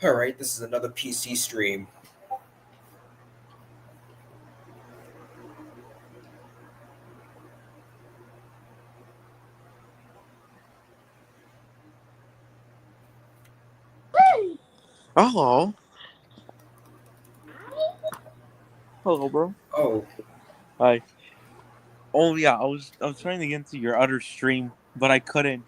Alright, this is another PC stream. Oh, hello, bro. Oh, Hi. Oh yeah, I was trying to get into your other stream, but I couldn't.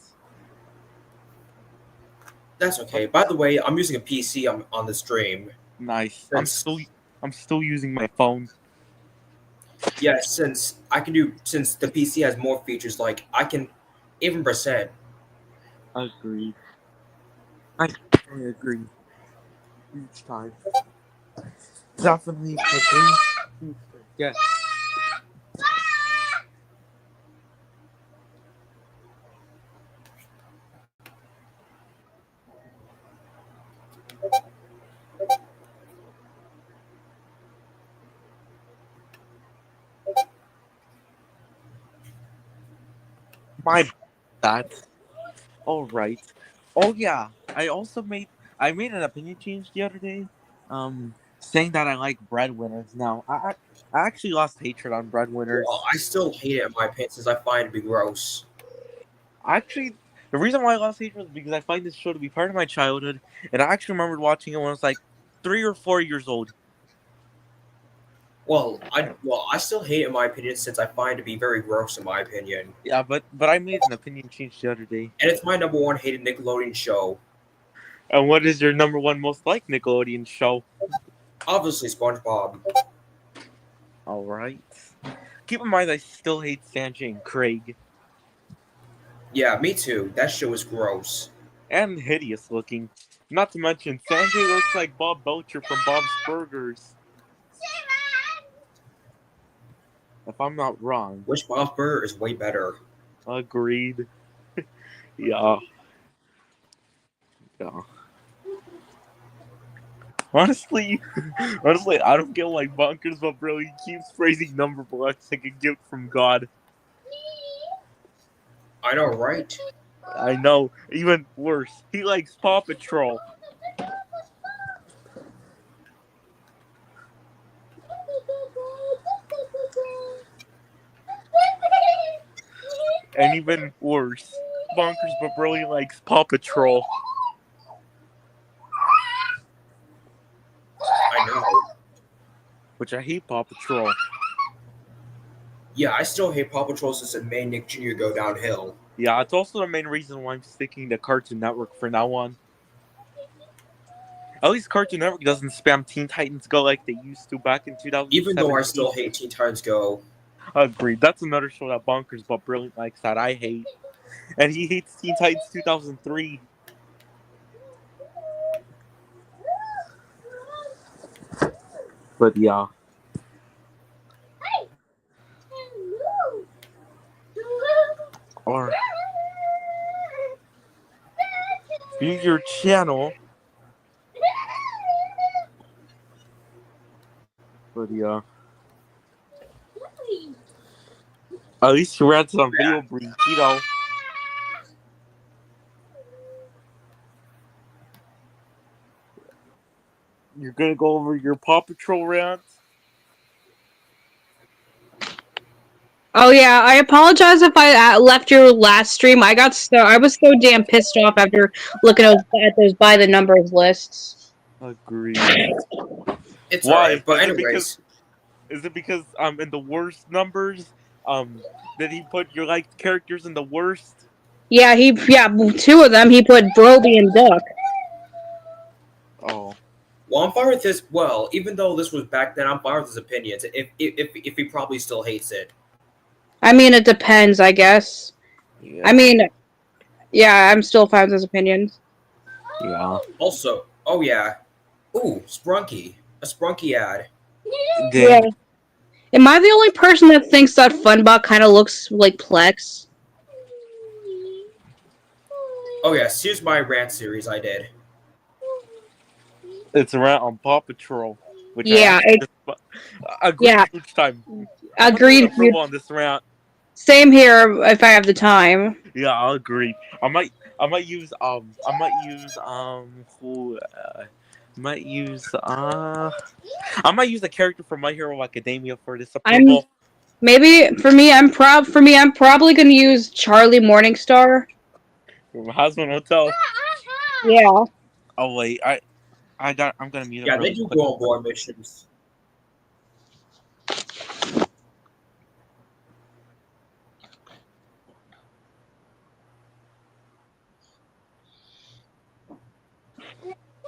that's okay. By the way, I'm using a PC on the stream. Nice. I'm Since, still I'm still using my phone. yeah, since the PC has more features, like I can even percent. Agreed. I agree. Each time. Definitely agree. Yeah. My bad. All right. Oh yeah. I made an opinion change the other day. Saying that I like breadwinners now. I actually lost hatred on Well, breadwinners. I still hate it in my opinion since I find it to be gross. Actually, the reason why I lost hatred was because I find this show to be part of my childhood, and I actually remembered watching it when I was like 3 or 4 years old. I still hate it in my opinion since I find it to be very gross in my opinion. Yeah, but I made an opinion change the other day. And it's my number one hated Nickelodeon show. And what is your number one most liked Nickelodeon show? Obviously, SpongeBob. All right. Keep in mind, I still hate Sanjay and Craig, Yeah, me too. That show is gross. and hideous looking. Not to mention, Sanjay looks like Bob Belcher from Bob's Burgers. If I'm not wrong. Which Bob's Burger is way better. Agreed. Yeah. Yeah. Honestly, I don't get why Bonkers, but bro, he keeps praising Number Blocks like a gift from God. I know, right? I know. Even worse, he likes Paw Patrol. And even worse, Bonkers, but really likes Paw Patrol. I know. Which I hate Paw Patrol. Yeah, I still hate Paw Patrol since it made Nick Jr. go downhill. Yeah, it's also the main reason why I'm sticking to Cartoon Network for now on. At least Cartoon Network doesn't spam Teen Titans Go like they used to back in 2017. Even though I still hate Teen Titans Go. Agreed. That's another show that Bonkers but Brilliant likes that I hate. And he hates Teen Titans 2003. But yeah. Or view your channel. But yeah. At least you read some video brief, you know. You're gonna go over your Paw Patrol rant? Oh yeah, I apologize if I left your last stream. I was so damn pissed off after looking at those by the numbers lists. Agreed. It's Why? alright, but anyways. Is it because in the worst numbers, did he put your liked characters in the worst? Yeah, two of them he put Broby and Duck. Oh. Well, I'm fine with this. Well, even though this was back then, I'm fine with his opinions. If he probably still hates it. I mean, it depends, I guess. Yeah. I mean, yeah, I'm still fine with his opinions. Yeah. Also, oh yeah. Ooh, Sprunky. A Sprunky ad. Yeah. Am I the only person that thinks that Funbot kind of looks like Plex? Oh yes, here's my rant series I did. It's a rant on Paw Patrol. Which yeah. Agreed. Each time. Agreed. On this rant. Same here if I have the time. Yeah, I'll agree. I might I might use who might use I might use a character from My Hero Academia for this approval. Maybe for me, I'm probably gonna use Charlie Morningstar. From Hazbin Hotel. Yeah. Oh wait, I'm gonna mute it. Yeah, really they do quick. go on war missions.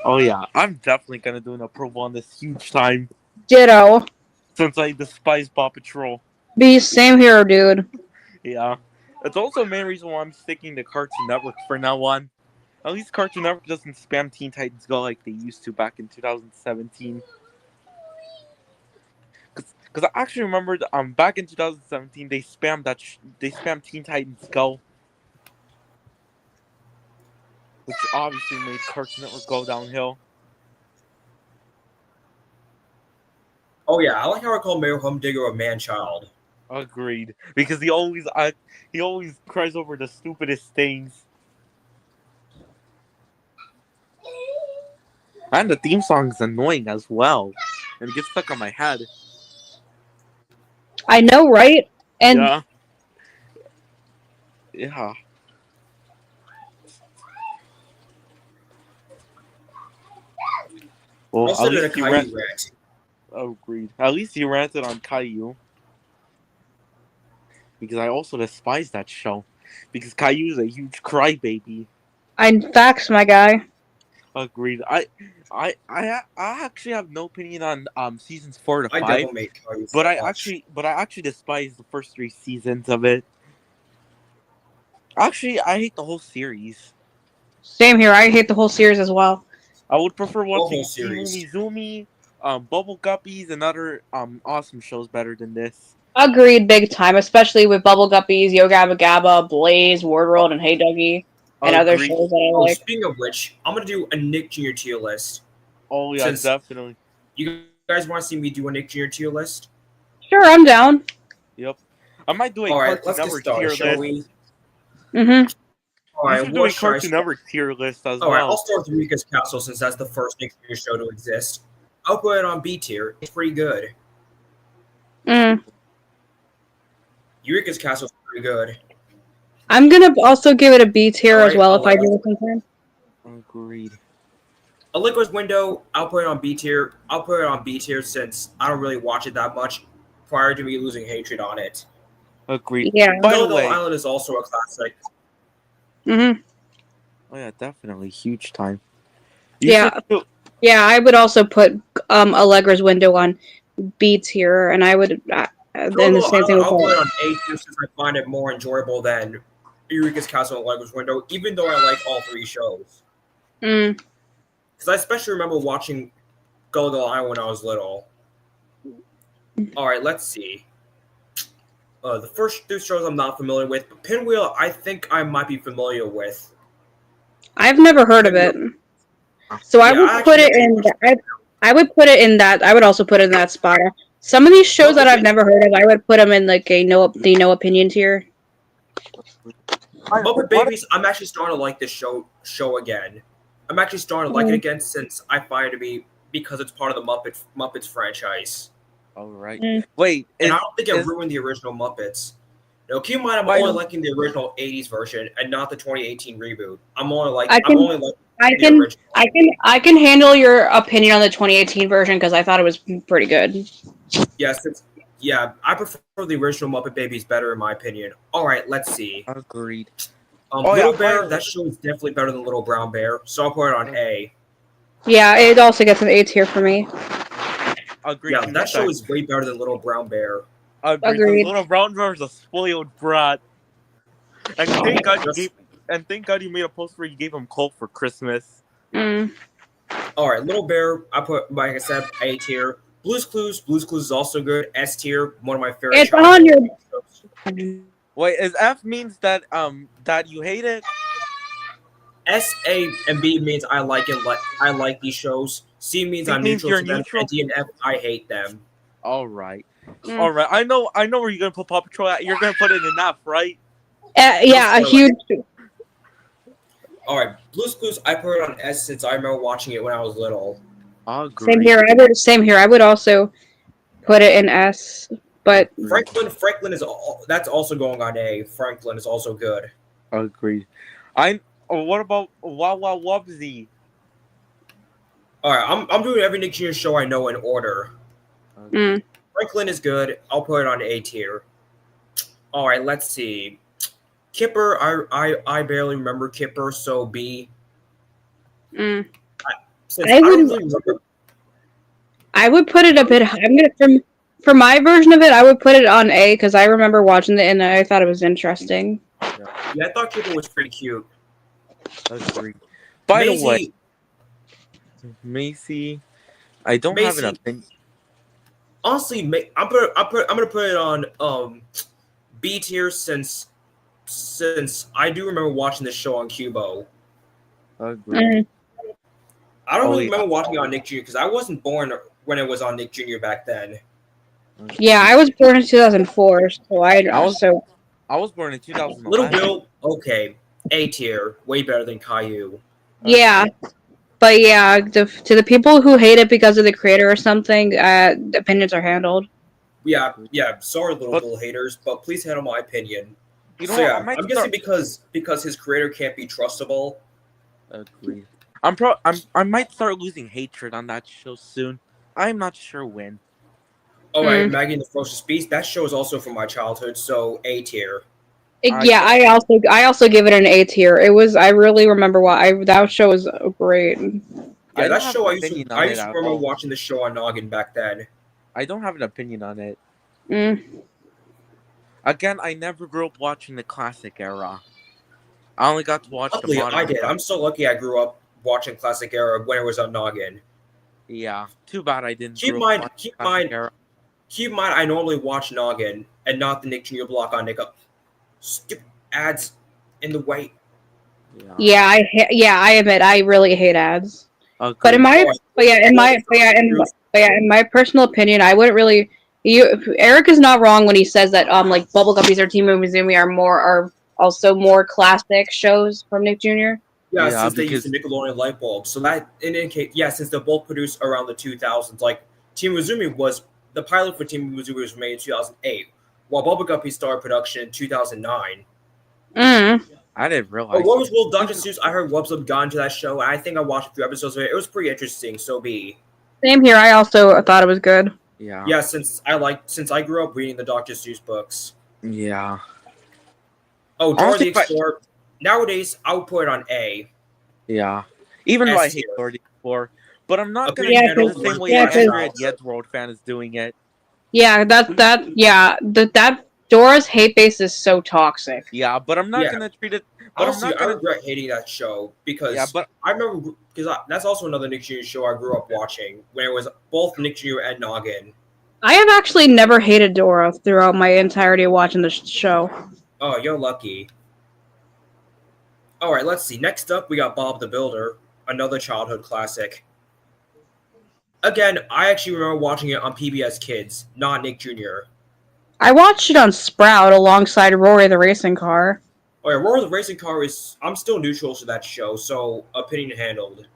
Oh yeah, I'm definitely gonna do an approval on this huge time Ditto. since I despise Paw Patrol. Same here, dude. Yeah, it's also a main reason why I'm sticking to Cartoon Network for now on. At least Cartoon Network doesn't spam Teen Titans Go like they used to back in 2017. Because I actually remember back in 2017 they spammed they spammed Teen Titans Go, which obviously made Cartoon Network go downhill. Oh yeah, I like how I call Mayor Humdinger a man-child. Agreed, because he always cries over the stupidest things. And the theme song is annoying as well, and it gets stuck on my head. I know, right? And Yeah. Well, Also at did a least you Caillou rant. agreed. At least you ranted on Caillou. Because I also despise that show. Because Caillou is a huge crybaby. facts, my guy. Agreed. I actually have no opinion on seasons 4 to I 5. don't make Caillou But so I actually despise the first 3 seasons of it. Actually, I hate the whole series. Same here. I hate the whole series as well. I would prefer watching whole series. Zumi, Bubble Guppies, and other awesome shows better than this. Agreed, big time. Especially with Bubble Guppies, Yo Gabba Gabba, Blaze, World, and Hey Dougie, and other Agreed. shows that I Oh, like. speaking of which, I'm gonna do a Nick Jr. tier list. Oh yeah, Since- definitely. You guys want to see me do a Nick Jr. tier list? Sure, I'm down. Yep. I might do a All right, Cartoon let's get Network started, tier shall list. we? Mm-hmm. All You right, should do what a should I Cartoon start? Network tier list as All right, well. I'll start with Eureka's Castle since that's the first Nick Jr. show to exist. I'll put it on B tier. It's pretty good. Mm. Eureka's Castle is pretty good. I'm gonna also give it a B tier as Alright, well if I I'll do it sometime. Agreed. A Liquor's Window, I'll put it on B tier. I'll put it on B tier since I don't really watch it that much prior to me losing hatred on it. Agreed. Yeah. By the Gullible way, Island is also a classic. Mm-hmm. oh yeah, definitely huge time. Yeah. should do- Yeah, I would also put Allegra's Window on B tier, and I would then the Gullible same thing Island, I'll put with it on A tier since I find it more enjoyable than Eureka's Castle and Liquor's Window, even though I like all 3 shows. Mm. Because I especially remember watching Gullible Island when I was little. Alright, let's see. The first 2 shows I'm not familiar with, but Pinwheel I think I might be familiar with. I've never heard of it, so I Yeah, would I put it actually in. never I would put it in that. I would also put it in that spot. Some of these shows that I've never heard of, I would put them in like the no opinion tier. Muppet Babies, I'm actually starting to like this show again. I'm actually starting to like it again since I find it to be because it's part of the Muppets franchise. All right. Mm. Wait, And I don't think it ruined the original Muppets. No, keep in mind I'm only liking the original 80s version and not the 2018 reboot. I'm only liking the original. I can handle your opinion on the 2018 version because I thought it was pretty good. Yeah, I prefer the original Muppet Babies better in my opinion. All right, let's see. agreed. Little Bear, that show is definitely better than Little Brown Bear, so I'll put it on A. Yeah, it also gets an A tier for me. Agreed. Yeah, that show is way better than Little Brown Bear. Agreed. Little Brown Bear is a spoiled brat. And thank God you made a post where you gave him Colt for Christmas. Mm. All right, Little Bear, I put, like I said, A tier. Blue's Clues is also good. S tier, one of my favorite. It's on your. shows. Wait, is F means that that you hate it? S, A, and B means I like it. I like these shows. C means I'm neutral to them. Neutral? And D and F, I hate them. All right. Mm. All right. I know where you're gonna put Paw Patrol at. You're gonna put it in F, right? Yeah, a huge. All right, Blue's Clues. I put it on S since I remember watching it when I was little. Agree. Same here. I would also put it in S, but Franklin is that's also going on A. Franklin is also good. Agreed. What about Wawa Wubsy? All right, I'm doing every Nick Jr. show I know in order. mm, Franklin is good. I'll put it on A tier. All right, let's see. Kipper, I barely remember Kipper, so B. mm. Since I don't would- really remember. I would put it a bit. I'm gonna for my version of it. I would put it on A because I remember watching it and I thought it was interesting. Yeah, I thought Kipper was pretty cute. Agreed. By the way, Maisie, Macy, I don't have an Macy. opinion. honestly, I'm gonna put it on B tier since I do remember watching this show on Cubo. Agreed. Mm. I don't Oh, really yeah. remember watching it on Nick Jr. because I wasn't born when it was on Nick Jr. back then. Yeah, I was born in 2004, so I was born in 2011. Little Bill, okay, A tier, way better than Caillou. yeah. But yeah, to the people who hate it because of the creator or something, opinions are handled. Yeah. Sorry, Little But- Bill haters, but please handle my opinion. You know So what? yeah, I might I'm guessing because his creator can't be trustable. Agreed. I might start losing hatred on that show soon. I'm not sure when. All right, Maggie and the Ferocious Beast. That show is also from my childhood, so A tier. Yeah, I also give it an A tier. It was I really remember that show was great. Yeah, I don't that have show an I used opinion to on it at remember all. watching the show on Noggin back then. I don't have an opinion on it. Mm. Again, I never grew up watching the classic era. I only got to watch the Luckily, modern. I did. stuff. I'm so lucky I grew up watching Classic Era when it was on Noggin. Yeah, too bad I didn't. Keep in grow up mind, watching keep in classic mind, era. keep in mind, I normally watch Noggin and not the Nick Jr. block on Nick. Stupid ads in the way. Yeah. I admit I really hate ads. Agreed. But in my personal opinion, I wouldn't really. Eric is not wrong when he says that like Bubble Guppies or Team Umizoomi are also more classic shows from Nick Jr. Yeah, Yeah, since they because- use the Nickelodeon light bulb. So that indicates, since they're both produced around the 2000s. Like, Team Uzumi the pilot for Team Uzumi was made in 2008, while Bubble Guppy started production in 2009. Mm. I didn't realize. But what was Will Dr. Seuss? I heard Wubs got into that show, and I think I watched a few episodes of it. It was pretty interesting, so be. Same here. I also thought it was good. Yeah. Yeah, since I grew up reading the Dr. Seuss books. Yeah. Oh, Dora Honestly, the Explorer. Nowadays, I would put it on A. Yeah. Even though I S hate tier. Dora the Explorer, but I'm not gonna Yeah, do the 'cause- same way yeah, an 'cause- Android Yet World fan is doing it. Yeah, that Dora's hate base is so toxic. Yeah, but I'm not Yeah. gonna treat it. But Honestly, I'm not I gonna. regret hating that show because Yeah, but I remember because that's also another Nick Jr. show I grew up watching when it was both Nick Jr. and Noggin. I have actually never hated Dora throughout my entirety of watching the show. Oh, you're lucky. All right, let's see. Next up, we got Bob the Builder, another childhood classic. Again, I actually remember watching it on PBS Kids, not Nick Jr. I watched it on Sprout alongside Rory the Racing Car. Oh yeah, Roar the Racing Car is. I'm still neutral to that show, so opinion handled.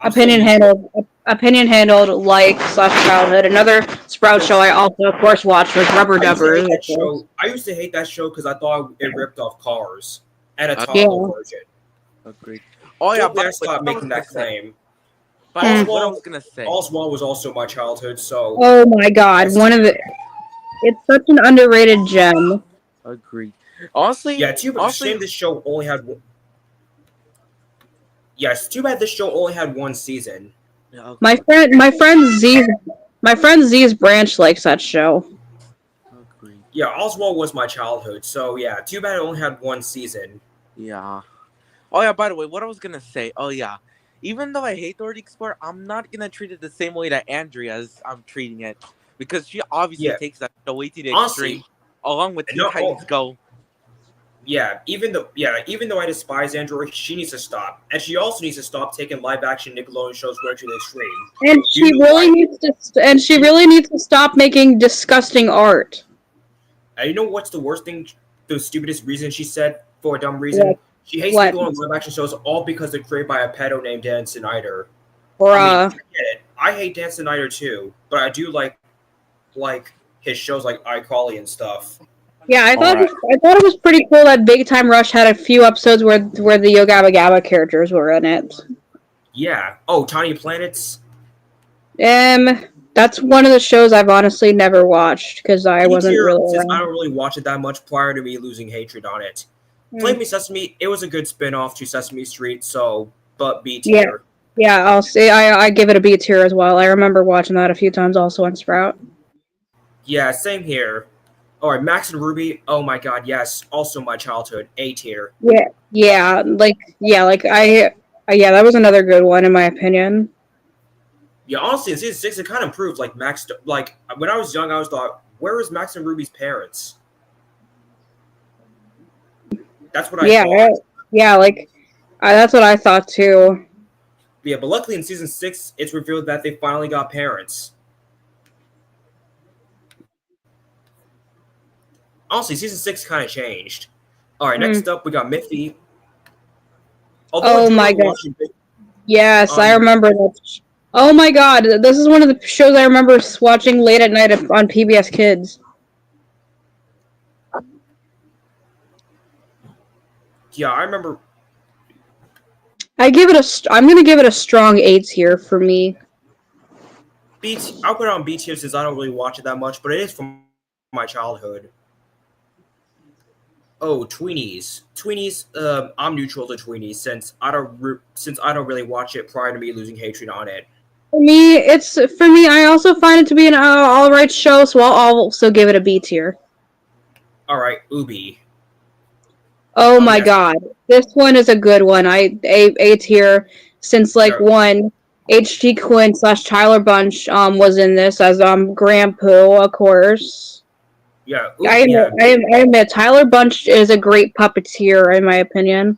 Opinion handled like / childhood. Another Sprout show I also of course watched was Rubber Dubbers. I used to hate that show because I thought it ripped off Cars and a Yeah. Tahoe version. agreed. Oh yeah, Don't but dare stop making that claim. But what I was gonna say. Oswald was also my childhood, so Oh my god, it's such an underrated gem. Agreed. Honestly, yeah. Too bad shame this show only had one. Yes, too bad this show only had one season. Yeah, okay. My friend Z's branch likes that show. Agreed. Yeah, Oswald was my childhood, so yeah. Too bad it only had one season. Yeah. Oh yeah. By the way, what I was gonna say. Oh yeah. Even though I hate Dora the Explorer, I'm not gonna treat it the same way that Andrea's I'm treating it, because she obviously Yeah. takes that show way to the Honestly, extreme, along with Teen no- Titans Go. Yeah, even though I despise Android, she needs to stop, and she also needs to stop taking live action Nickelodeon shows way to the extreme. And she really needs to stop making disgusting art. And you know what's the worst thing? The stupidest reason she said for a dumb reason. Yeah. She hates What? Nickelodeon live action shows all because they're created by a pedo named Dan Snyder. Bruh. I get it. I hate Dan Snyder too, but I do like his shows like iCarly and stuff. Yeah, I thought Alright. I thought it was pretty cool that Big Time Rush had a few episodes where the Yo Gabba Gabba characters were in it. Yeah. Oh, Tiny Planets. That's one of the shows I've honestly never watched because I wasn't B-tier, really since I around. don't really watch it that much prior to me losing hatred on it. Mm. Flaming Sesame, it was a good spin-off to Sesame Street, but B tier. Yeah, I'll say I give it a B tier as well. I remember watching that a few times also on Sprout. Yeah, same here. Alright, Max and Ruby, oh my god, yes. Also my childhood, A tier. Yeah, that was another good one in my opinion. Yeah, honestly, in season 6, it kind of improved. Like, Max, like, when I was young, I was thought, where is Max and Ruby's parents? That's what I thought. That's what I thought too. Yeah, but luckily in season 6, it's revealed that they finally got parents. Honestly, season 6 kind of changed. Alright, next up, we got Miffy. Oh my god. watching Miffy- Yes, I remember that. Oh my god, this is one of the shows I remember watching late at night on PBS Kids. Yeah, I remember. I'm gonna give it a strong 8 here for me. I'll put it on B tier since I don't really watch it that much, but it is from my childhood. Oh, Tweenies. Tweenies, I'm neutral to Tweenies since I don't really watch it prior to me losing hatred on it. For me, I also find it to be an alright show, so I'll also give it a B tier. Alright, Ubi. Oh my yes. god, this one is a good one. A tier since Sure. one HG Quinn / Tyler Bunch was in this as Grandpoo, of course. Yeah, I admit Tyler Bunch is a great puppeteer in my opinion.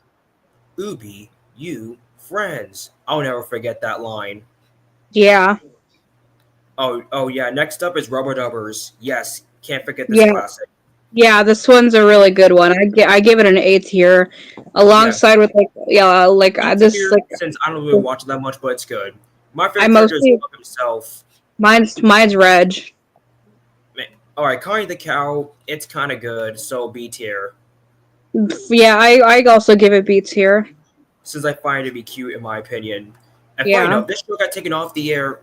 Ubi, you friends. I'll never forget that line. Yeah. Oh yeah. Next up is Rubber Dubbers. Yes, can't forget this classic. Yeah, this one's a really good one. I give it an 8 tier, alongside with since I don't really watch it that much, but it's good. My favorite character is Love himself. Mine's Reg. Alright, Connie the Cow, it's kind of good, so B tier. Yeah, I also give it B tier. Since I find it to be cute, in my opinion. And Yeah. funny enough, this show got taken off the air.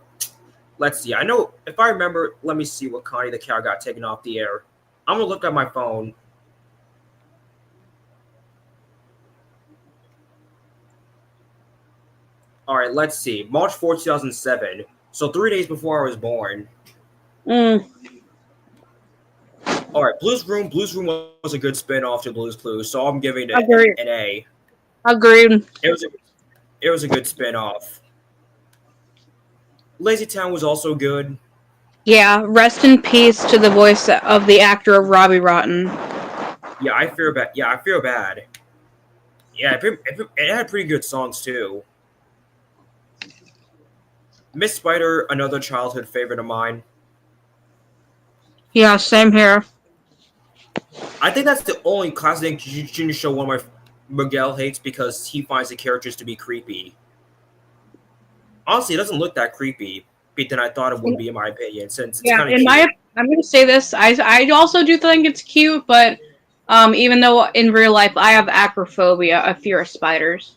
Let's see. I know, if I remember, let me see what Connie the Cow got taken off the air. I'm going to look at my phone. Alright, let's see. March 4th, 2007. So 3 days before I was born. Alright, Blues Room. Blues Room was a good spin-off to Blues Clues, so I'm giving it an A. Agreed. It was a good spin-off. Lazy Town was also good. Yeah, rest in peace to the voice of the actor of Robbie Rotten. Yeah, I feel bad. Yeah, it had pretty good songs too. Miss Spider, another childhood favorite of mine. Yeah, same here. I think that's the only classic junior show one of Miguel hates because he finds the characters to be creepy. Honestly, it doesn't look that creepy, but then I thought it would be, in my opinion, since it's kind of cute. I'm going to say this. I also do think it's cute, but even though in real life I have acrophobia, a fear of spiders.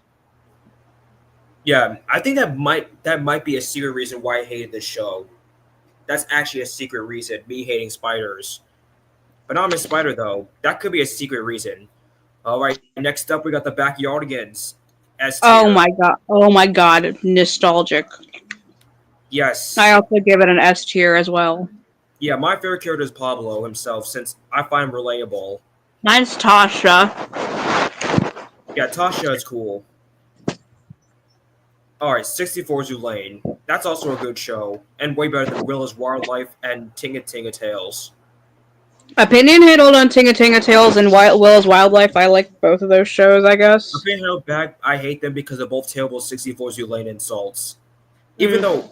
Yeah, I think that might be a secret reason why I hated this show. That's actually a secret reason, me hating spiders. But not Miss Spider, though. That could be a secret reason. All right, next up we got the Backyardigans. Oh my god, nostalgic. Yes. I also give it an S tier as well. Yeah, my favorite character is Pablo himself, since I find him relatable. Mine's Tasha. Yeah, Tasha is cool. Alright, 64 Zoo Lane. That's also a good show, and way better than Willa's Wildlife and Tinga Tinga Tales. Opinion handled on Tinga Tinga Tales and Willa's Wildlife. I like both of those shows, I guess. Opinion handled back, I hate them because they're both terrible 64 Zoo Lane insults. Even though...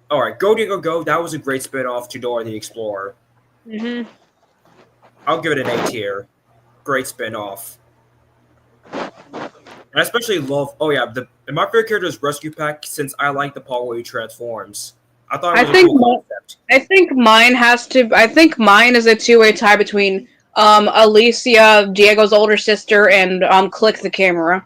Alright, Go Diego Go, that was a great spin-off to Dora the Explorer. Mm-hmm. I'll give it an A tier. Great spin-off. And I especially love. Oh yeah, and my favorite character is Rescue Pack since I like the part where he transforms. I thought it I was a think cool concept. I think mine has to. I think mine is a two-way tie between Alicia, Diego's older sister, and Click the Camera.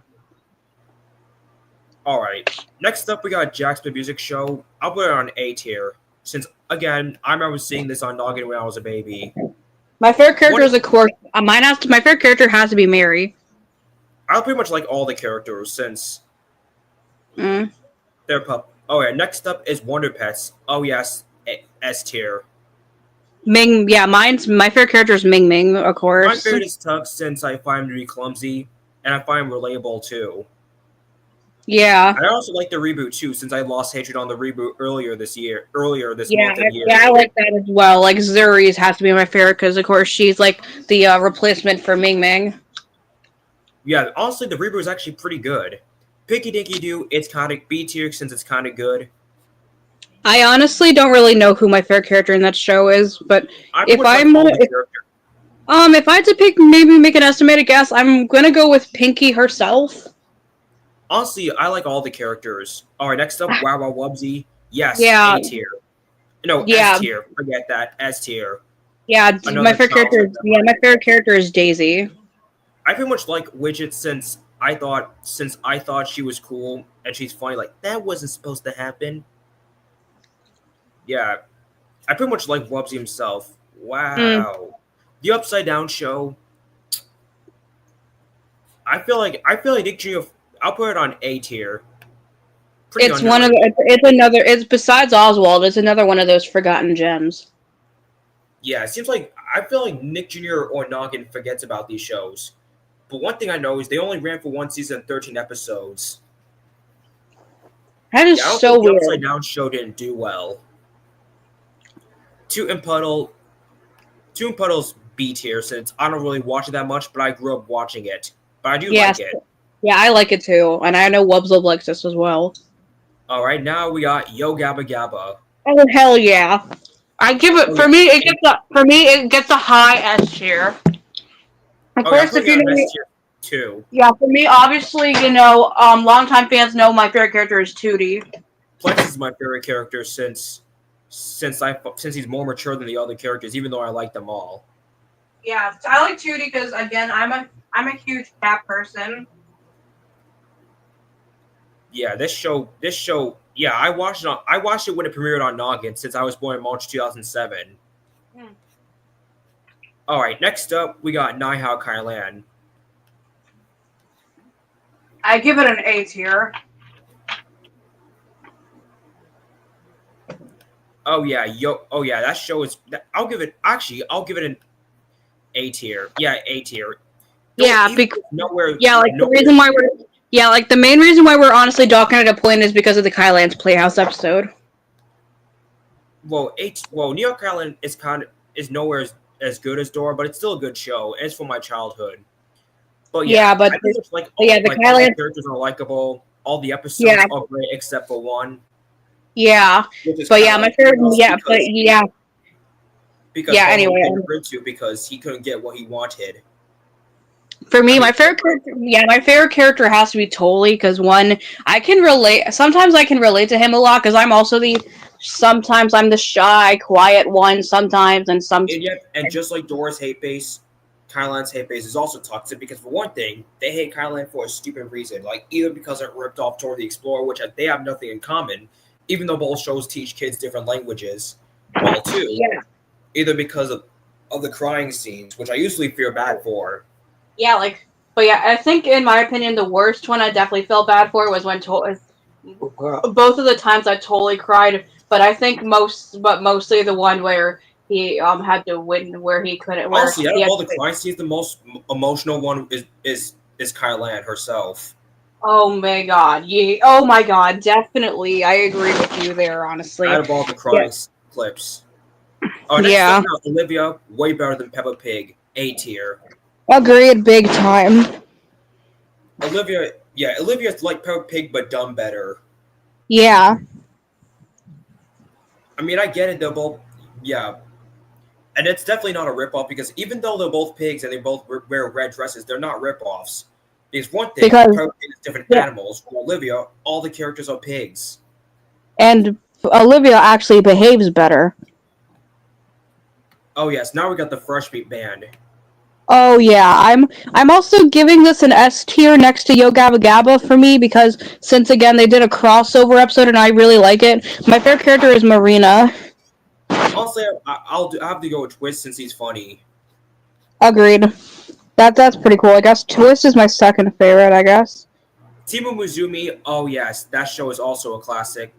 All right. Next up, we got Jack's the Music Show. I'll put it on A tier since again I remember seeing this on Noggin when I was a baby. My favorite character What- is, of course, my favorite character has to be Mary. I pretty much like all the characters since Mm. they're pup. Oh yeah. Next up is Wonder Pets. Oh yes, S tier. Ming, yeah, my favorite character is Ming Ming, of My course. favorite is Tux since I find him to be clumsy and I find him relatable too. Yeah. I also like the reboot too, since I lost hatred on the reboot earlier this Yeah, month and year. I like that as well. Like Zuri's has to be my favorite because, of course, she's like the replacement for Ming Ming. Yeah, honestly, the reboot is actually pretty good. Pinky Dinky Doo, it's kind of B tier since it's kind of good. I honestly don't really know who my favorite character in that show is, but I if would like I'm all the if, characters. if I had to pick, maybe make an estimated guess, I'm gonna go with Pinky herself. Honestly, I like all the characters. All right, next up, Wow Wow Wubsy. Yes, Yeah. A tier. No, Yeah. S tier. Forget that. S tier. Yeah, Another my favorite character. childhood Yeah, my favorite character is Daisy. I pretty much like Widget since I thought she was cool and she's funny. Like that wasn't supposed to happen. Yeah, I pretty much like Wubsy himself. Wow, the Upside Down Show. I feel like Nick Jr. I'll put it on A tier. Pretty It's one of underrated. it's besides Oswald, it's another one of those forgotten gems. Yeah, it seems like I feel like Nick Jr. or Noggin forgets about these shows. But one thing I know is they only ran for one season, 13 episodes. That is Yeah, I don't so think the weird. Upside Down Show didn't do well. Toot and Puddle's B tier since I don't really watch it that much, but I grew up watching it. But I do Yes. like it. Yeah, I like it too, and I know Wubsle likes this as well. All right, now we got Yo Gabba Gabba. Oh hell yeah! I give it Oh, for yeah. me. It gets a high S tier. Of Oh, yeah, course, if you know, S tier too. yeah, for me, obviously, longtime fans know my favorite character is Tootie. Plex is my favorite character since he's more mature than the other characters, even though I like them all. Yeah, I like Tootie because again, I'm a huge cat person. Yeah, this show. Yeah, I watched it when it premiered on Noggin since I was born in March 2007. Hmm. All right, next up we got Nihao Kailan. I give it an A tier. Oh yeah, that show is. I'll give it an A tier. Yeah, A tier. Yeah, Even because nowhere. yeah, like the nowhere- reason why we're like the main reason why we're honestly docking at a point is because of the Kylan's Playhouse episode. Well, Neo Kailan is nowhere as good as Dora, but it's still a good show. And it's from my childhood. But Yeah, but I think it's like the all the Kylan- characters are likable. All the episodes Yeah. are great except for one. Yeah, Which is but kinda yeah, my like favorite. Thanos Yeah, because- but yeah, Because Yeah, Homer anyway, couldn't bring to because he couldn't get what he wanted. for me, my favorite character. Yeah, my favorite character has to be Tolly because one, I can relate. Sometimes I can relate to him a lot because I'm also sometimes I'm the shy, quiet one. Sometimes and some. And just like Dora's hate base, Kylan's hate base is also toxic because for one thing, they hate Kylan for a stupid reason. Like either because it ripped off Dora the Explorer, which they have nothing in common, even though both shows teach kids different languages. Well, two, Yeah. either because of the crying scenes, which I usually feel bad for. Yeah, but yeah, I think in my opinion, the worst one I definitely felt bad for was when both of the times I totally cried, but I think mostly the one where he had to win, where he couldn't. Where Honestly, out he of had all the to- crying scenes, the most emotional one is Kylan herself. Oh my god, yeah, oh my god, definitely, I agree with you there. Honestly, Out of all the crying clips. Oh, next Yeah. up now, Olivia, way better than Peppa Pig, A tier. agreed, big time. Olivia's like Peppa Pig, but done better. Yeah, I mean, I get it, they're both, yeah. And it's definitely not a ripoff because even though they're both pigs and they both wear red dresses, they're not ripoffs. Because one thing, Because Poe is different yeah, animals. For Olivia, all the characters are pigs. and Olivia actually behaves better. Oh yes, now we got the Fresh Meat Band. Oh yeah, I'm also giving this an S tier next to Yo Gabba Gabba for me because since again they did a crossover episode and I really like it. My favorite character is Marina. Honestly, I have to go with Twist since he's funny. Agreed. That's pretty cool. I guess Twist is my second favorite. I guess. Timu Muzumi, oh yes, that show is also a classic.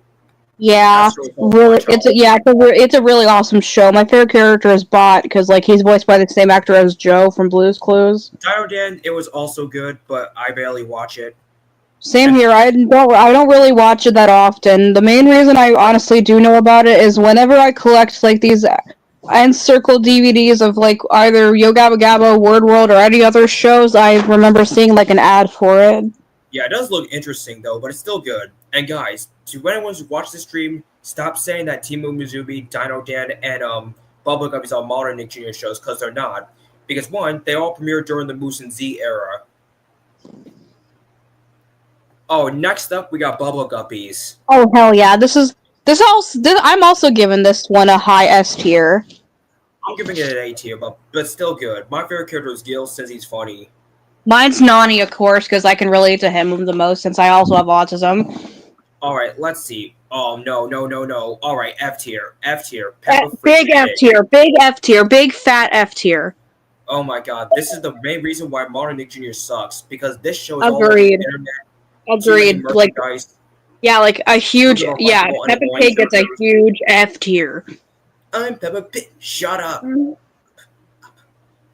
That Yeah, show is also my really. childhood. It's a really awesome show. My favorite character is Bot because like he's voiced by the same actor as Joe from Blue's Clues. Dino Dan, it was also good, but I barely watch it. Same here. I don't really watch it that often. The main reason I honestly do know about it is whenever I collect like these Encircle DVDs of like either Yo Gabba Gabba, Word World, or any other shows, I remember seeing like an ad for it. Yeah, it does look interesting though, but it's still good. And guys, to anyone who's watched the stream, stop saying that Timu Mizumi, Dino Dan, and Bubble Guppies are modern Nick Jr. shows because they're not. Because one, they all premiered during the Moose and Z era. Oh, next up we got Bubble Guppies. Oh hell yeah! I'm also giving this one a high S tier. I'm giving it an A tier, but still good. My favorite character is Gil since he's funny. Mine's Nani, of course, because I can relate to him the most since I also have autism. Alright, let's see. Oh, no. Alright, F tier. Big F tier, big fat F tier. Oh my god, this is the main reason why Modern Nick Jr. sucks, because this show is all over Agreed. the internet. Agreed. Like, yeah, like a huge, yeah, Unremarkable Peppa and Pig gets a characters. huge F tier. I'm Peppa Pig. Shut up.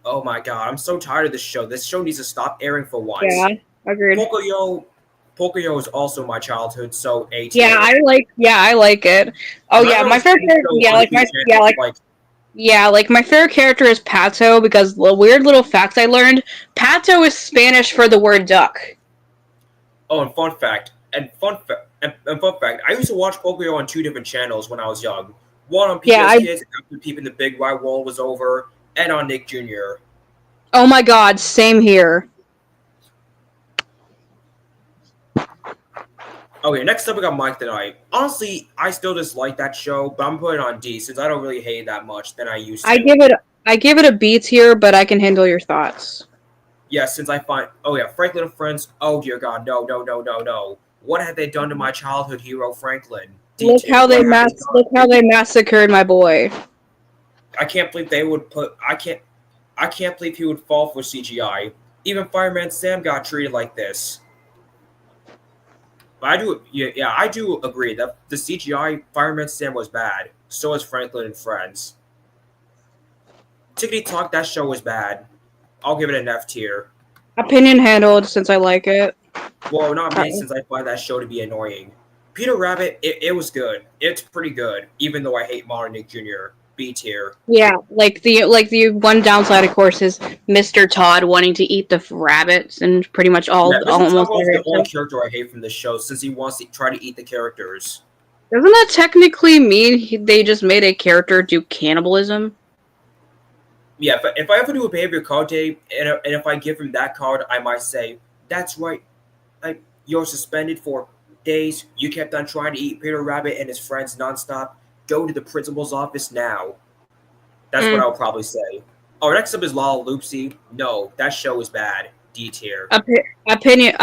Oh my god, I'm so tired of this show. This show needs to stop airing for once. Yeah, agreed. Pocoyo is also my childhood, so A tier. Yeah, I like it. Oh yeah, my favorite character, like my favorite character is Pato because the weird little facts I learned. Pato is Spanish for the word duck. Oh, and fun fact, I used to watch Pocoyo on 2 different channels when I was young. One on PBS Kids after Peeping the Big White Wall was over, and on Nick Jr. Oh my god, same here. Okay, next up we got Mike the Knight. Honestly, I still dislike that show, but I'm putting it on D since I don't really hate it that much than I used to. I give it a B tier, but I can handle your thoughts. Yeah, since I find Franklin and Friends. Oh dear God, no. What had they done to my childhood hero Franklin? Look how they massacred my boy. I can't believe they would put. I can't believe he would fall for CGI. Even Fireman Sam got treated like this. But I do agree that the CGI Fireman Sam was bad. So is Franklin and Friends. Tickety Talk, that show was bad. I'll give it an F tier. Opinion handled since I like it. Well, not me since I find that show to be annoying. Peter Rabbit, it was good. It's pretty good, even though I hate Modern Nick Jr. B tier. Yeah, like the one downside, of course, is Mr. Todd wanting to eat the rabbits and pretty much almost the only character I hate from this show since he wants to try to eat the characters. Doesn't that technically mean they just made a character do cannibalism? Yeah, if I ever do a behavior card day, and if I give him that card, I might say, that's right, you're suspended for days. You kept on trying to eat Peter Rabbit and his friends nonstop. Go to the principal's office now. That's what I'll probably say. Oh, next up is Lala Loopsy. No, that show is bad. D tier. Opinion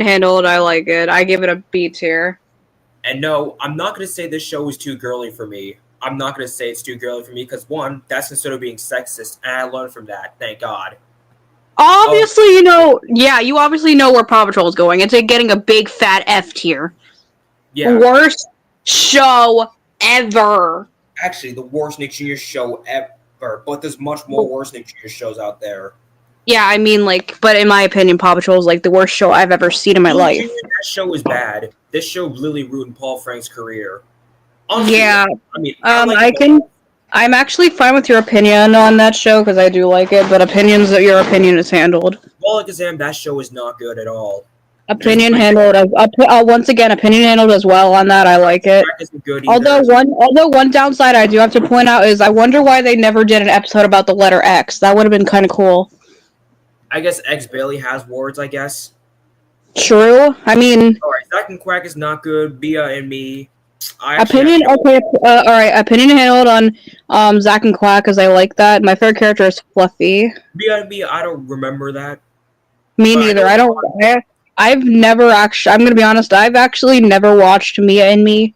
handled. I like it. I give it a B tier. And no, I'm not going to say this show is too girly for me. I'm not going to say it's too girly for me because, one, that's considered being sexist, and I learned from that. Thank God. Obviously, you obviously know where Paw Patrol is going. It's getting a big fat F tier. Yeah. Worst show ever. Actually, the worst Nick Jr. show ever, but there's much more worse Nick Jr. shows out there. Yeah, I mean, but in my opinion, Paw Patrol is the worst show I've ever seen in my life. That show is bad. This show really ruined Paul Frank's career. Honestly, yeah, I mean, I'm actually fine with your opinion on that show because I do like it, but your opinion is handled. Well, Kazam, that show is not good at all. Opinion handled. Once again, opinion handled as well on that. I like it. Although one downside I do have to point out is I wonder why they never did an episode about the letter X. That would have been kind of cool. I guess X Bailey has words. I guess. True. I mean, All right, Zack and Quack is not good. Bia and me. I actually opinion. have no. Okay. All right. Opinion handled on Zack and Quack because I like that. My favorite character is Fluffy. Bia and me. I don't remember that. Me But I neither. know I don't. I've never actually. I'm gonna be honest. I've actually never watched Mia and Me.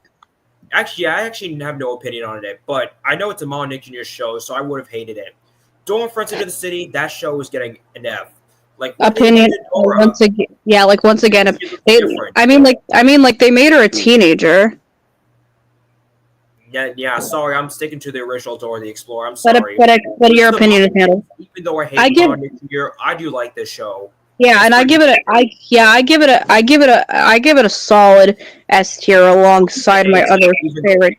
Actually, I actually have no opinion on it, but I know it's a Mom Nick Jr. show, so I would have hated it. Dora and Friends into the City. That show was getting an F. Like what they Opinion did to Dora, once again. Yeah, like once again, it was they. different. I mean, like they made her a teenager. Yeah. Sorry, I'm sticking to the original Dora the Explorer. I'm But sorry. but your The opinion is Mom- handled. Even though I hate I give- Mom Nick Jr., I do like this show. Yeah, and I give it a solid S tier alongside my other favorite.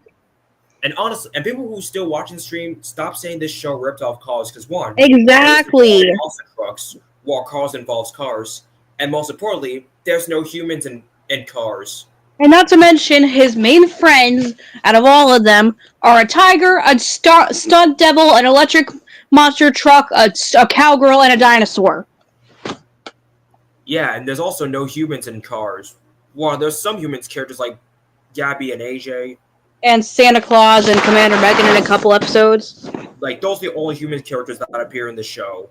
And honestly, and people who still watching the stream, stop saying this show ripped off Cars because one, Exactly. it's also trucks, while Cars involves cars, and most importantly, there's no humans in Cars. And not to mention, his main friends, out of all of them, are a tiger, a stunt devil, an electric monster truck, a cowgirl, and a dinosaur. Yeah, and there's also no humans in Cars. Well, there's some humans characters like Gabby and AJ. And Santa Claus and Commander Megan in a couple episodes. Like, those are the only human characters that appear in the show.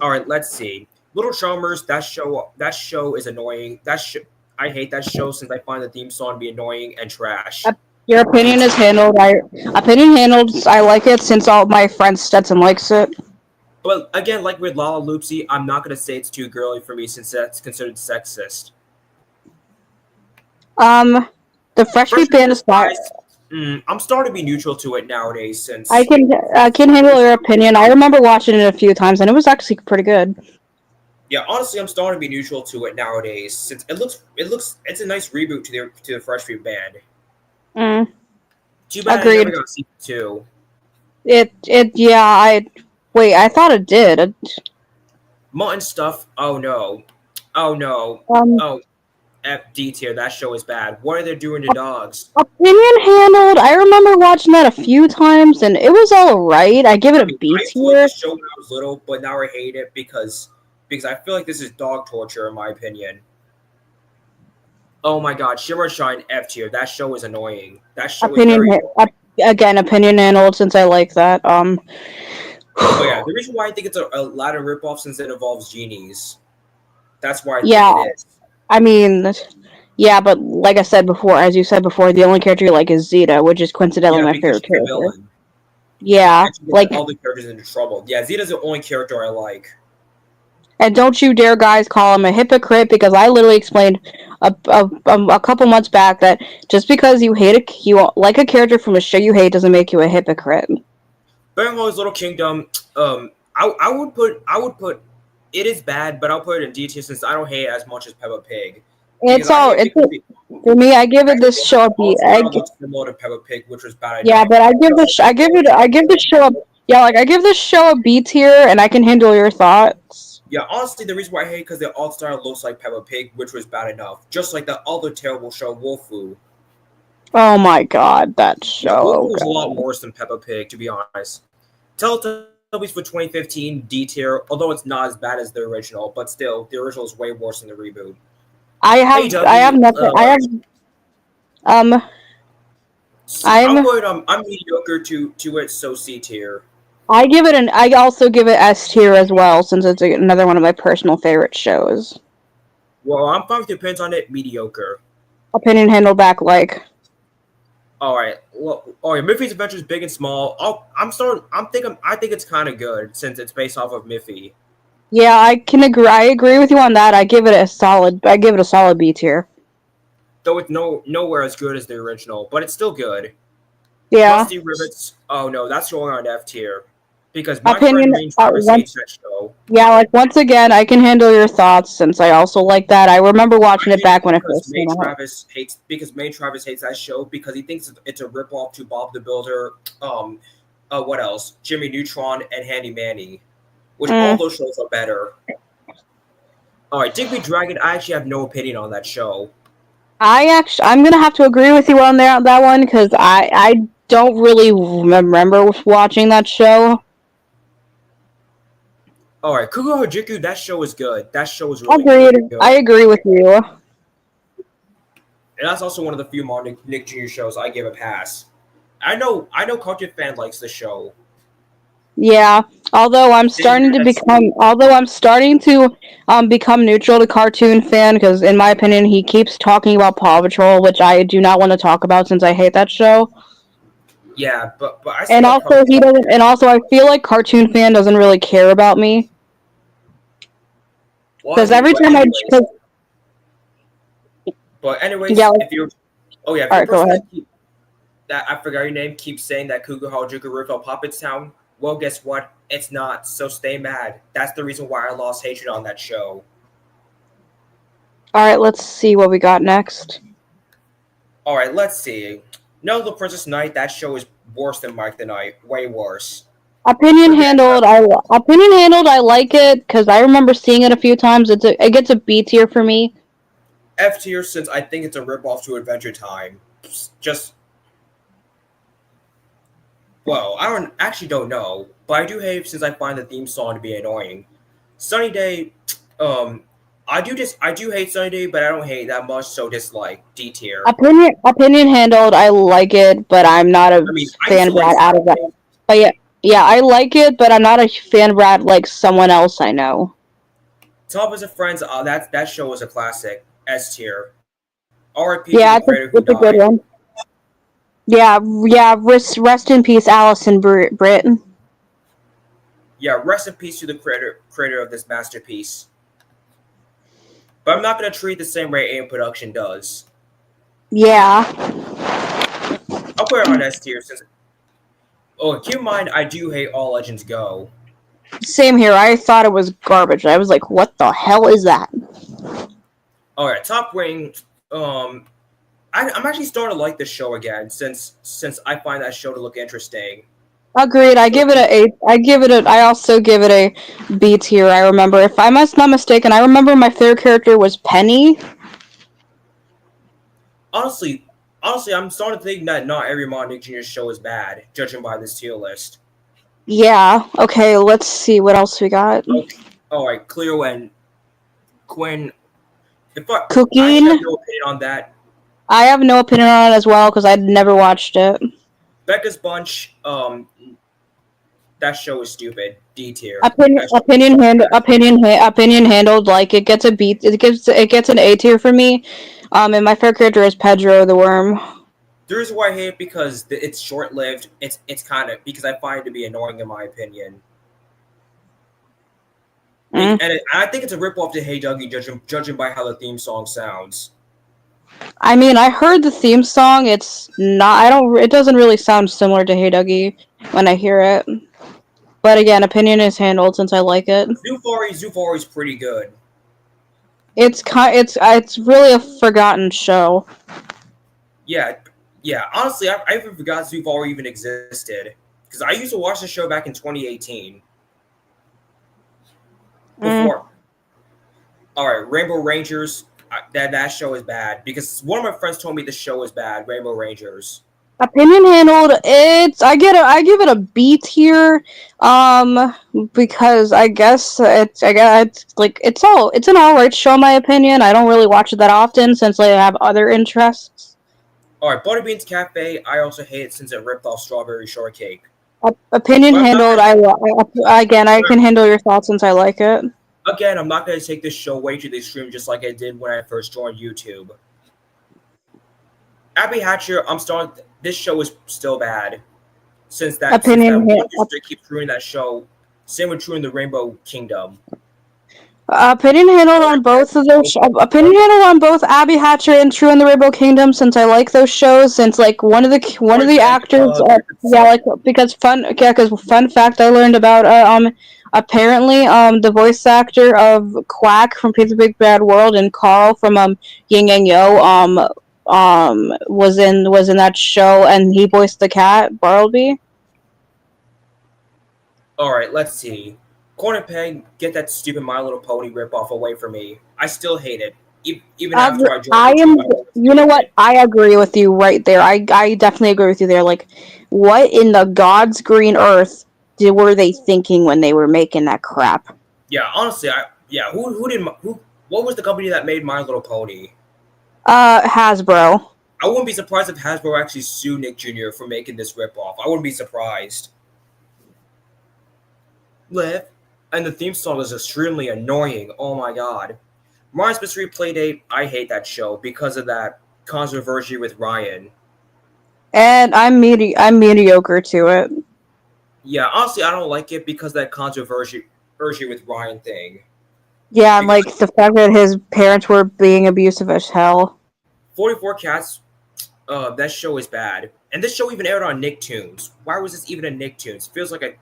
Alright, let's see. Little Chalmers, that show is annoying. I hate that show since I find the theme song to be annoying and trash. Your opinion is handled. I like it since all my friends Stetson likes it. But again, like with Lala Loopsy, I'm not gonna say it's too girly for me since that's considered sexist. The Freshly Band is fine. I'm starting to be neutral to it nowadays since I can handle your opinion. I remember watching it a few times, and it was actually pretty good. yeah, honestly, I'm starting to be neutral to it nowadays since it's a nice reboot to the Freshly Band. Too bad Agreed. I never got season 2. I thought it did. Mutton Stuff. Oh no. F D tier. That show is bad. What are they doing to dogs? Opinion handled. I remember watching that a few times, and it was all right. I give it a B I liked tier. the show when I was little, but now I hate it because I feel like this is dog torture in my opinion. Oh my god, Shimmer and Shine F tier. That show is annoying. That show Opinion is very again. Opinion handled since I like that. Oh yeah, the reason why I think it's a Aladdin ripoff since it involves genies. That's why I think it is. I mean, yeah, but like I said before, as you said before, the only character you like is Zeta, which is coincidentally my because favorite she's the character. villain. Yeah, And she gets like, all the characters into trouble. Yeah, Zeta's the only character I like. and don't you dare, guys, call him a hypocrite because I literally explained a couple months back that just because you like a character from a show you hate doesn't make you a hypocrite. Bangladesh Little Kingdom. I would put it is bad, but I'll put it in D tier since I don't hate it as much as Peppa Pig. For me. I give it this show a B. Looks similar to Peppa Pig, which was bad. Yeah, but I give this show a B tier, and I can handle your thoughts. Yeah, honestly, the reason why I hate because the All Star looks like Peppa Pig, which was bad enough. Just like the other terrible show, Wolfoo. Oh my god, that show! Wolfoo was a lot worse than Peppa Pig, to be honest. Teletubbies for 2015 D tier, although it's not as bad as the original, but still, the original is way worse than the reboot. I'm mediocre to it, so C tier. I also give it S tier as well, since it's another one of my personal favorite shows. Well, I'm fine with your opinions on it. Mediocre. Opinion handled back like. All right. Well, Miffy's Adventures Big and Small. I think it's kind of good since it's based off of Miffy. Yeah, I agree with you on that. I give it a solid B tier. Though it's nowhere as good as the original, but it's still good. Yeah. Rusty Rivets. Oh no, that's going on F tier because my Opinion, friend Main Travis hates that show. Yeah, like once again, I can handle your thoughts since I also like that. I remember watching it back when it first came out. Main Travis hates that show because he thinks it's a ripoff to Bob the Builder. What else? Jimmy Neutron and Handy Manny, which all those shows are better. All right, Digby Dragon. I actually have no opinion on that show. I'm gonna have to agree with you on that one because I don't really remember watching that show. All right, Kugo Hojinku. That show was good. That show was really Agreed. good. I agree with you. And that's also one of the few more Nick Jr. shows I give a pass. I know Cartoon Fan likes the show. Yeah. Although I'm starting to become neutral to Cartoon Fan, because in my opinion he keeps talking about Paw Patrol, which I do not want to talk about since I hate that show. Yeah, but I still And like also Cartoon he doesn't. And also I feel like Cartoon Fan doesn't really care about me, because every time But anyways, Yeah. if you're, if Alright, go ahead. that I forgot your name, keeps saying that Kugo Harajuku Riverdale Puppets Town, well, guess what? It's not. So stay mad. That's the reason why I lost hatred on that show. All right, let's see what we got next. All right, let's see. No, The Princess Knight. That show is worse than Mike the Knight. Way worse. Opinion handled. I like it because I remember seeing it a few times. It gets a B tier for me. F tier, since I think it's a ripoff to Adventure Time. Well, I don't know, but I do hate it since I find the theme song to be annoying. Sunny Day, I do hate Sunny Day, but I don't hate it that much, so just like D tier. Opinion handled. I like it, but I'm not a fan brat out of that. But yeah, I like it, but I'm not a fan brat like someone else I know. Top as a Friends, that show was a classic. S tier. R.I.P. Yeah, it's a good one. Yeah. Rest in peace, Allison Britt. Yeah, rest in peace to the creator of this masterpiece. But I'm not gonna treat it the same way AM Production does. Yeah. I'll put it on S tier since. Oh, keep in mind, I do hate All Legends Go. Same here. I thought it was garbage. I was like, "What the hell is that?" All right, Top Wing. I'm actually starting to like this show again since I find that show to look interesting. Agreed. I give it a A. I also give it a B tier. I remember, if I'm not mistaken, I remember my favorite character was Penny. Honestly, I'm starting to think that not every Nick Jr. show is bad, judging by this tier list. Yeah. Okay. Let's see what else we got. Okay. All right, Cleo and Quinn. Cooking. I have no opinion on that. I have no opinion on it as well because I'd never watched it. Becca's Bunch. That show is stupid. D tier. Opinion handled. Like, it gets a B. It gets an A tier for me. And my favorite character is Pedro the Worm. The reason why I hate it because it's short lived. It's kind of because I find it to be annoying in my opinion. And I think it's a ripoff to Hey Dougie, judging by how the theme song sounds. I mean, I heard the theme song. It's not. It doesn't really sound similar to Hey Dougie when I hear it. But again, opinion is handled since I like it. Zufari's pretty good. It's really a forgotten show. Yeah. Honestly, I even forgot Zufari even existed because I used to watch the show back in 2018. Before. All right, Rainbow Rangers. That show is bad because one of my friends told me the show is bad. Rainbow Rangers. Opinion handled. I give it a B tier. Because I guess it's an alright show in my opinion. I don't really watch it that often since I have other interests. All right, Butterbean's Cafe. I also hate it since it ripped off Strawberry Shortcake. Opinion handled. I can handle your thoughts since I like it. Again, I'm not going to take this show way to the extreme just like I did when I first joined YouTube. Abby Hatcher, this show is still bad. Since that keeps ruining that show. Same with True in the Rainbow Kingdom. Opinion handled on both of those. Opinion handled on both Abby Hatcher and True in the Rainbow Kingdom, since I like those shows. Since like one of the actors, because fun fact I learned about apparently the voice actor of Quack from Pizza Big Bad World and Carl from Yin Yang Yo was in that show, and he voiced the cat Bartleby. All right, let's see. Corn and Peg, get that stupid My Little Pony ripoff away from me. I still hate it, even after I joined. You know what? I agree with you right there. I definitely agree with you there. Like, what in the God's green earth were they thinking when they were making that crap? Yeah, honestly, what was the company that made My Little Pony? Hasbro. I wouldn't be surprised if Hasbro actually sued Nick Jr. for making this ripoff. I wouldn't be surprised. Live, and the theme song is extremely annoying. Oh my god. Ryan's Mystery Playdate, I hate that show because of that controversy with Ryan. And I'm mediocre to it. Yeah, honestly, I don't like it because of that controversy with Ryan thing. Yeah, and Because like the fact that his parents were being abusive as hell. 44 Cats, that show is bad. And this show even aired on Nicktoons. Why was this even a Nicktoons? Feels like a.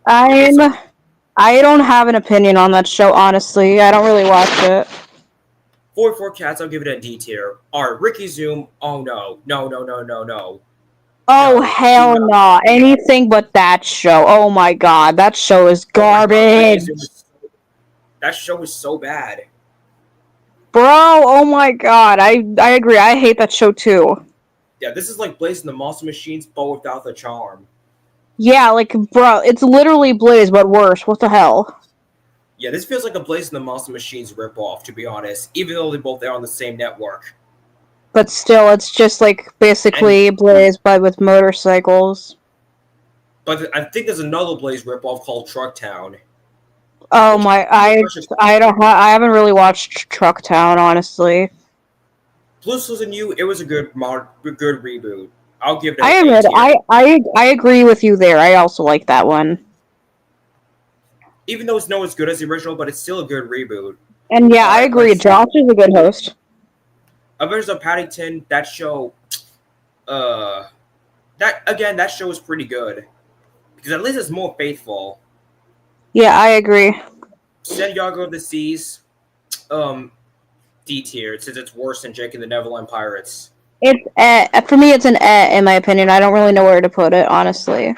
I don't have an opinion on that show, honestly. I don't really watch it. 44 Cats, I'll give it a D tier. Alright, Ricky Zoom, oh no. No. Oh, No, hell no. no. Anything but that show. Oh my god, that show is garbage. That show is so bad. Bro, oh my god, I agree. I hate that show too. Yeah, this is like Blaze and the Monster Machines, but without the charm. Yeah, like, bro, it's literally Blaze, but worse. What the hell? Yeah, this feels like a Blaze and the Monster Machines ripoff, to be honest, even though they both are on the same network. But still, it's just like basically Blaze, but with motorcycles. But I think there's another Blaze ripoff called Truck Town. Oh my, I haven't really watched Truck Town, honestly. Plus, was new. It was a good reboot. I'll give it. I admit, I agree with you there. I also like that one. Even though it's not as good as the original, but it's still a good reboot. And yeah, I agree. Josh is a good host. Avengers of Paddington, that show, that show is pretty good because at least it's more faithful. Yeah, I agree. Santiago of the Seas, D tier since it's worse than Jake and the Neverland Pirates. It's for me. It's an in my opinion. I don't really know where to put it, honestly.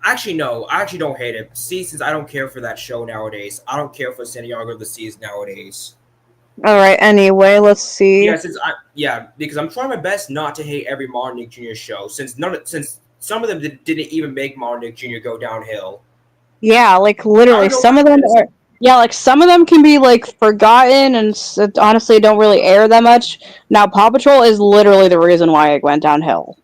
Actually, no. I actually don't hate it. See, since I don't care for that show nowadays, I don't care for Santiago of the Seas nowadays. All right. Anyway, let's see. Yeah, because I'm trying my best not to hate every Modern Nick Jr. show since some of them didn't even make Modern Nick Jr. go downhill. Yeah, like literally, some of them are. Yeah, like some of them can be like forgotten and honestly don't really air that much. Now, Paw Patrol is literally the reason why it went downhill.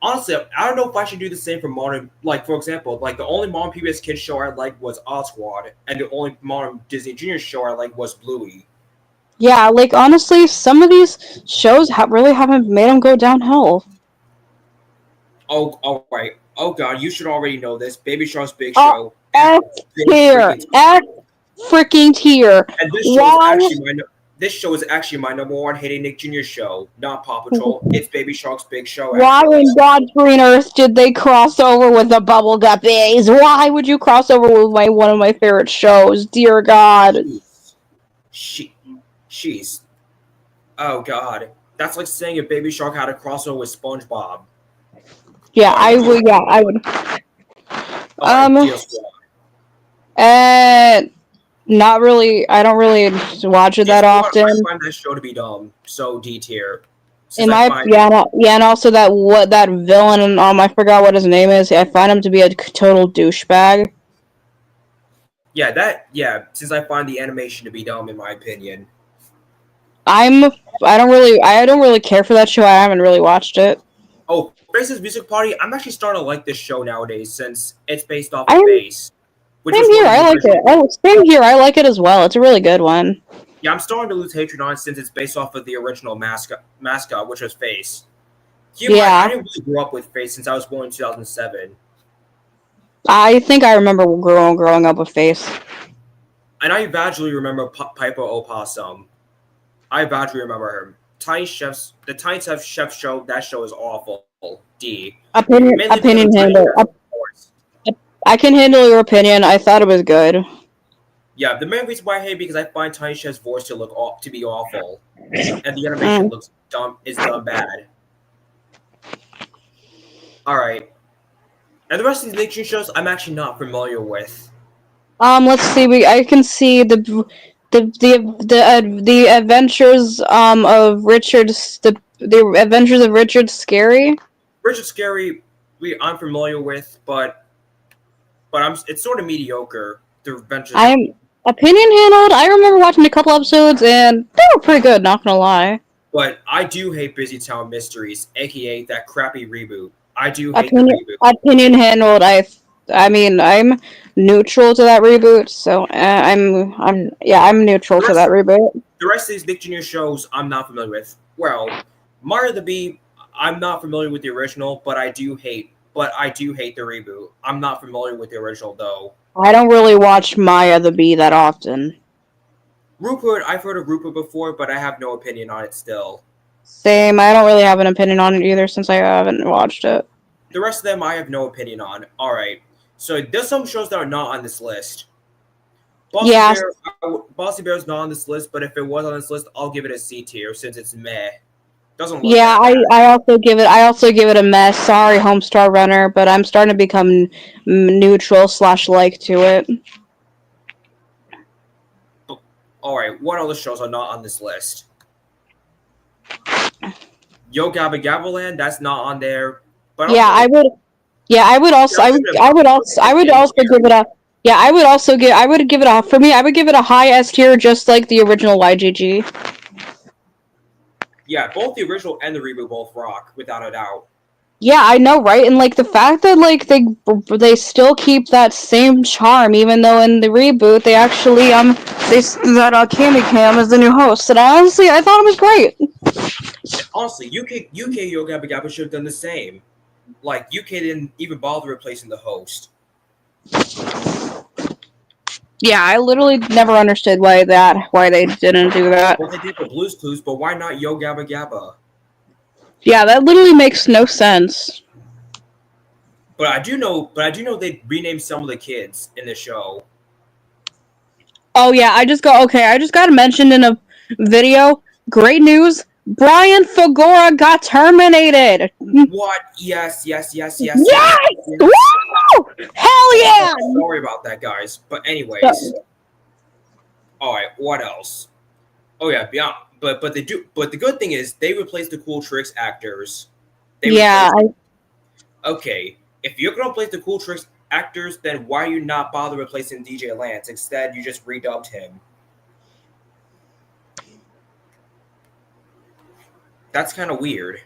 Honestly, I don't know if I should do the same for modern. Like for example, like the only modern PBS Kids show I liked was Oswald, and the only modern Disney Junior show I liked was Bluey. Yeah, like honestly, some of these shows really haven't made them go downhill. Oh, all right. Oh God, you should already know this. Baby Shark's Big Show. F tier. F freaking tier. And this show is actually my number one hating Nick Jr. show, not Paw Patrol. It's Baby Shark's Big Show. Why in God's green earth did they cross over with the Bubble Guppies? Why would you cross over with one of my favorite shows? Dear God. She's. Oh God, that's like saying if Baby Shark had a crossover with SpongeBob. Yeah, I would. Yeah, I would. Not really. I don't really watch it that often. I find that show to be dumb. So D tier. And also that villain and I forgot what his name is. I find him to be a total douchebag. Yeah, since I find the animation to be dumb in my opinion. I don't really care for that show. I haven't really watched it. Oh, Face's Music Party. I'm actually starting to like this show nowadays since it's based off of Face. Same here. I like it. Oh, same here. I like it as well. It's a really good one. Yeah, I'm starting to lose hatred on it since it's based off of the original mascot, which was Face. I didn't really grow up with Face since I was born in 2007. I think I remember growing up with Face. And I vaguely remember Piper Opossum. I vaguely remember her. The Tiny Chef show. That show is awful. D. Opinion handle. I can handle your opinion. I thought it was good. Yeah, the main reason why I hate it because I find Tiny Chef's voice to be awful, and the animation looks dumb. Is dumb bad. All right, and the rest of these Nick Jr. shows I'm actually not familiar with. Let's see. I can see the Adventures of Richard. The Adventures of Richard Scarry. Richard Scarry, I'm familiar with, but it's sort of mediocre. The Adventures. Opinion handled. I remember watching a couple episodes, and they were pretty good. Not gonna lie. But I do hate Busy Town Mysteries, aka that crappy reboot. I do hate the Opinion reboot. opinion handled. I mean, I'm neutral to that reboot. So I'm neutral The to rest, that reboot. the rest of these Nick Jr. shows, I'm not familiar with. Well, Mario the Bee, I'm not familiar with the original, but I do hate. But I do hate the reboot. I'm not familiar with the original though. I don't really watch Maya the Bee that often. Rupert, I've heard of Rupert before, but I have no opinion on it still. Same. I don't really have an opinion on it either since I haven't watched it. The rest of them, I have no opinion on. All right, so there's some shows that are not on this list. Yeah. Bossy Bear is not on this list, but if it was on this list, I'll give it a C tier since it's meh. Doesn't look Yeah, that bad. I also give it a mess. Sorry, Homestar Runner, but I'm starting to become neutral / like to it. All right, what other shows are not on this list? Yo Gabba Gabba Land, that's not on there. But Yeah, I would. Yeah, I would also. I would also give it a. Yeah, I would also give. I would give it a. For me, I would give it a high S tier, just like the original YGG. Yeah, both the original and the reboot both rock, without a doubt. Yeah, I know, right? And like the fact that like they still keep that same charm, even though in the reboot they actually they that Kami Cam is the new host, and honestly I thought it was great. Honestly, UK Yo Gabba Gabba should have done the same. Like UK didn't even bother replacing the host. Yeah, I literally never understood why they didn't do that. Well, they did for Blue's Clues, but why not Yo Gabba Gabba? Yeah, that literally makes no sense. But I do know they renamed some of the kids in the show. Oh yeah, I just got mentioned in a video. Great news! Brian Fagora got terminated. What? Yes. Yes! Woo! Hell yeah! Sorry about that, guys. But anyways, all right. What else? Oh yeah, beyond. But they do. But the good thing is they replaced the Cool Tricks actors. Okay, if you're gonna replace the Cool Tricks actors, then why are you not bother replacing DJ Lance? Instead, you just redubbed him. That's kind of weird.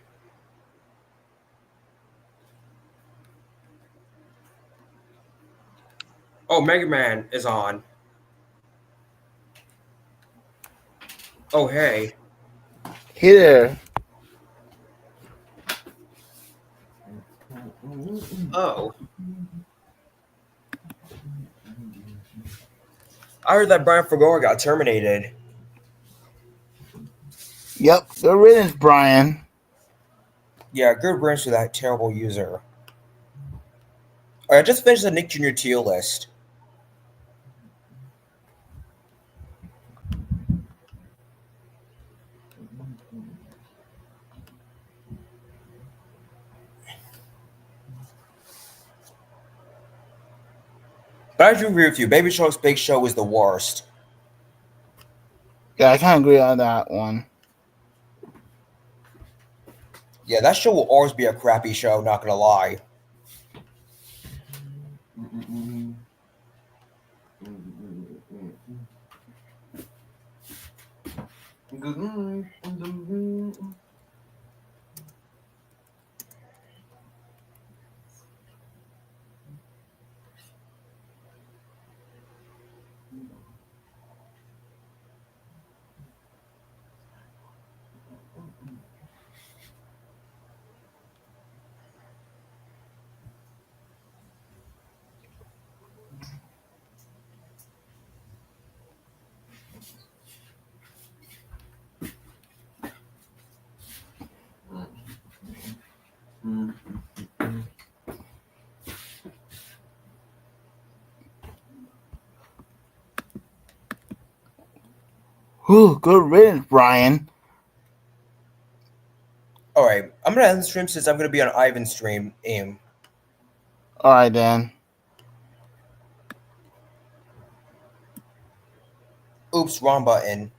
Oh, Mega Man is on. Oh, hey. Hey there. Oh. I heard that Brian Fagora got terminated. Yep, good riddance, Brian. Yeah, good riddance to that terrible user. Alright, I just finished the Nick Jr. tier list. But I do agree with you. Baby Shark's Big Show is the worst. Yeah, I kind of agree on that one. Yeah, that show will always be a crappy show, not gonna lie. Ooh, good riddance, Brian. Alright, I'm gonna end the stream since I'm gonna be on Ivan's stream. All right, then. Oops, wrong button.